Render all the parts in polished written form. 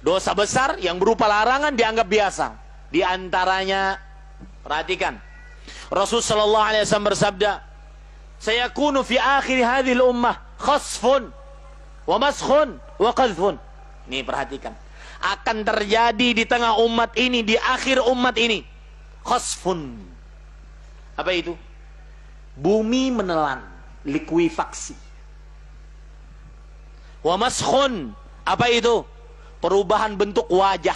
Dosa besar yang berupa larangan dianggap biasa. Di antaranya, perhatikan, Rasul sallallahu alaihi wasallam bersabda, "Sayakunu fi akhir hadhil ummah khasfun wa maskhun wa qadhfun." Nih perhatikan, akan terjadi di tengah umat ini, di akhir umat ini, khasfun. Apa itu? Bumi menelan, likuifaksi. Wa maskhun, apa itu? Perubahan bentuk wajah.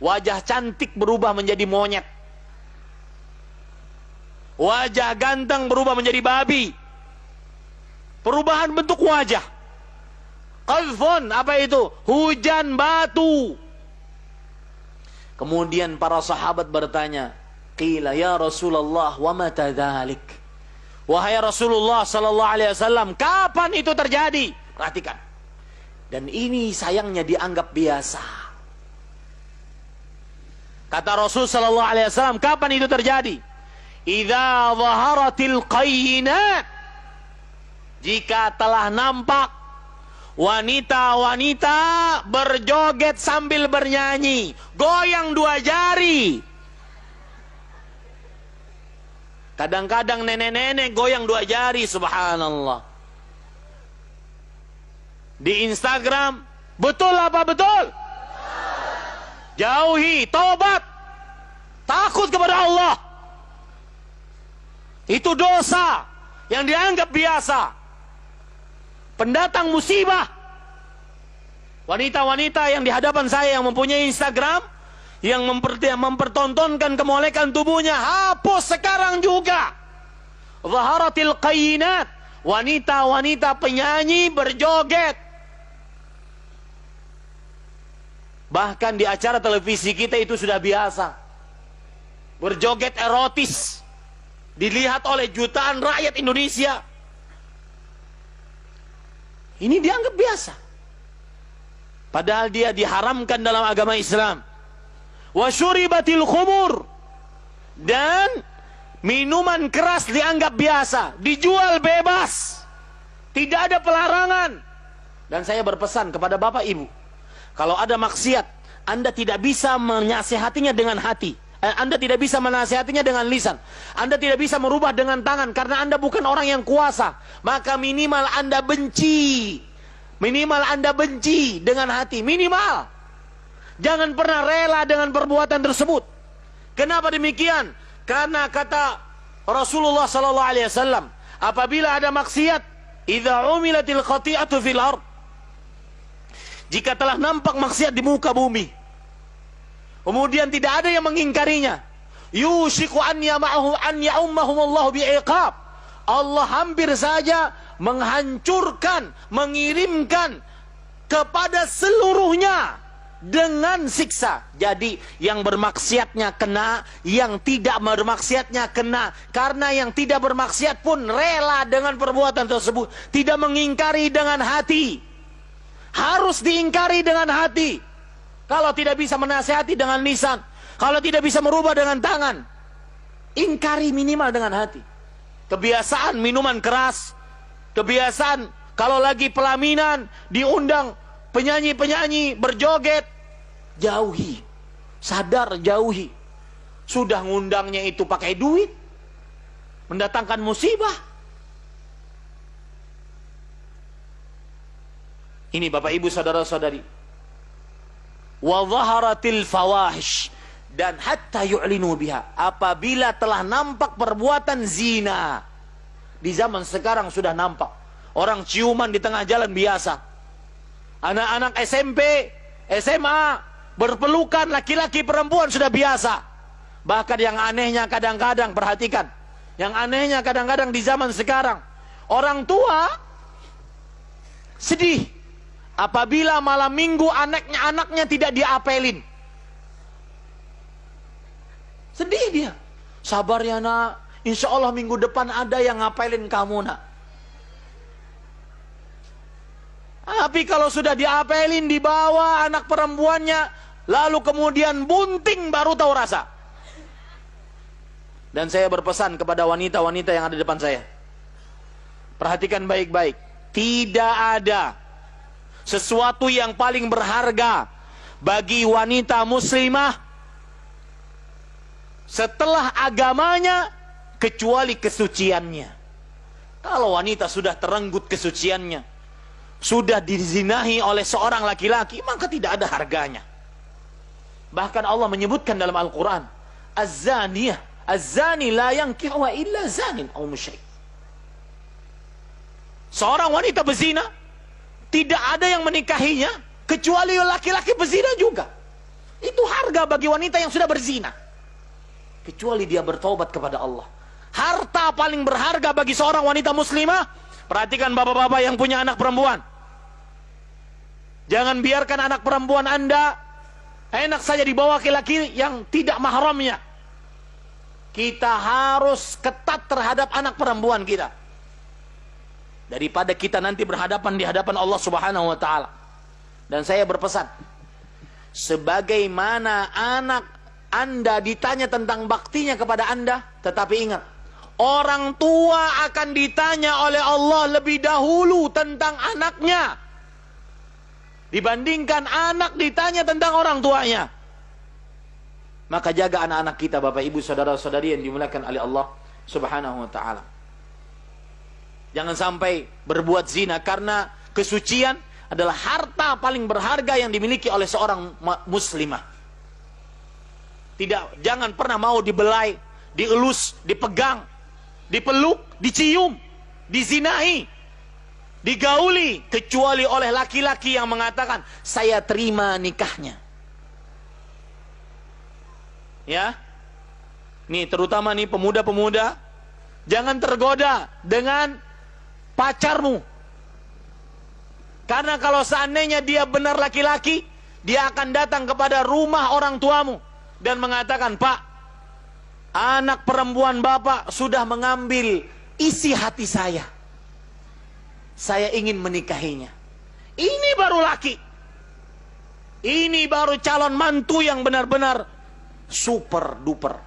Wajah cantik berubah menjadi monyet. Wajah ganteng berubah menjadi babi. Perubahan bentuk wajah. Qadhfun, apa itu? Hujan batu. Kemudian para sahabat bertanya, qila ya Rasulullah wa mata dzalik? Wahai Rasulullah sallallahu alaihi wasallam, kapan itu terjadi? Perhatikan. Dan ini sayangnya dianggap biasa. Kata Rasul sallallahu alaihi wasallam, kapan itu terjadi? Idza dhaharatil qayyinat. Jika telah nampak wanita-wanita berjoget sambil bernyanyi, goyang dua jari. Kadang-kadang nenek-nenek goyang dua jari, subhanallah. Di Instagram, betul apa betul? Jauhi, tobat, takut kepada Allah. Itu dosa yang dianggap biasa. Pendatang musibah. Wanita-wanita yang di hadapan saya yang mempunyai Instagram, yang mempertontonkan kemolekan tubuhnya, hapus sekarang juga. Zaharatil qayyinat, wanita-wanita penyanyi berjoget. Bahkan di acara televisi kita itu sudah biasa. Berjoget erotis dilihat oleh jutaan rakyat Indonesia. Ini dianggap biasa, padahal dia diharamkan dalam agama Islam. Wa syuribatil khumur, dan minuman keras dianggap biasa, dijual bebas, tidak ada pelarangan. Dan saya berpesan kepada Bapak Ibu, kalau ada maksiat, Anda tidak bisa menasihatinya dengan hati, Anda tidak bisa menasihatinya dengan lisan, Anda tidak bisa merubah dengan tangan, karena Anda bukan orang yang kuasa. Maka minimal Anda benci, minimal Anda benci dengan hati, minimal. Jangan pernah rela dengan perbuatan tersebut. Kenapa demikian? Karena kata Rasulullah sallallahu alaihi wasallam, apabila ada maksiat, idza umilatil khati'atu fil ard, jika telah nampak maksiat di muka bumi, kemudian tidak ada yang mengingkarinya, yushiku an ya'ummahumullahu bi'iqab, Allah hampir saja menghancurkan, mengirimkan kepada seluruhnya dengan siksa. Jadi yang bermaksiatnya kena, yang tidak bermaksiatnya kena. Karena yang tidak bermaksiat pun rela dengan perbuatan tersebut, tidak mengingkari dengan hati. Harus diingkari dengan hati. Kalau tidak bisa menasihati dengan lisan, kalau tidak bisa merubah dengan tangan, ingkari minimal dengan hati. Kebiasaan minuman keras, kebiasaan kalau lagi pelaminan diundang penyanyi-penyanyi berjoget, jauhi. Sadar, jauhi. Sudah ngundangnya itu pakai duit, mendatangkan musibah. Ini Bapak Ibu saudara-saudari. Wa dhaharatil fawahish, dan hatta yu'linu biha, apabila telah nampak perbuatan zina. Di zaman sekarang sudah nampak orang ciuman di tengah jalan biasa. Anak-anak SMP, SMA berpelukan laki-laki perempuan sudah biasa. Bahkan yang anehnya kadang-kadang, perhatikan, yang anehnya kadang-kadang di zaman sekarang, orang tua sedih apabila malam minggu anaknya tidak diapelin. Sedih dia. Sabar ya nak, insya Allah minggu depan ada yang ngapelin kamu nak. Tapi kalau sudah diapelin, dibawa anak perempuannya, lalu kemudian bunting, baru tahu rasa. Dan saya berpesan kepada wanita-wanita yang ada di depan saya, perhatikan baik-baik. Tidak ada sesuatu yang paling berharga, bagi wanita muslimah setelah agamanya kecuali kesuciannya. Kalau wanita sudah terenggut kesuciannya, sudah dizinahi oleh seorang laki-laki, maka tidak ada harganya. Bahkan Allah menyebutkan dalam Al-Quran, Az-zaniyah, az-zani la yankihu illa zanin aw musyrik. Seorang wanita berzina, tidak ada yang menikahinya kecuali laki-laki berzina juga. Itu harga bagi wanita yang sudah berzina, kecuali dia bertaubat kepada Allah. Harta paling berharga bagi seorang wanita muslimah. Perhatikan bapak-bapak yang punya anak perempuan, jangan biarkan anak perempuan Anda enak saja dibawa laki-laki yang tidak mahramnya. Kita harus ketat terhadap anak perempuan kita, daripada kita nanti berhadapan di hadapan Allah Subhanahu wa taala. Dan saya berpesan, sebagaimana anak Anda ditanya tentang baktinya kepada Anda, tetapi ingat, orang tua akan ditanya oleh Allah lebih dahulu tentang anaknya dibandingkan anak ditanya tentang orang tuanya. Maka jaga anak-anak kita, Bapak Ibu, saudara-saudari yang dimuliakan oleh Allah Subhanahu wa taala. Jangan sampai berbuat zina, karena kesucian adalah harta paling berharga yang dimiliki oleh seorang muslimah. Jangan pernah mau dibelai, dielus, dipegang, dipeluk, dicium, dizinahi, digauli, kecuali oleh laki-laki yang mengatakan, saya terima nikahnya. Ya, nih terutama nih pemuda-pemuda, jangan tergoda dengan pacarmu. Karena kalau seandainya dia benar laki-laki, dia akan datang kepada rumah orang tuamu dan mengatakan, Pak, anak perempuan Bapak sudah mengambil isi hati saya. Saya ingin menikahinya. Ini baru laki. Ini baru calon mantu yang benar-benar super duper.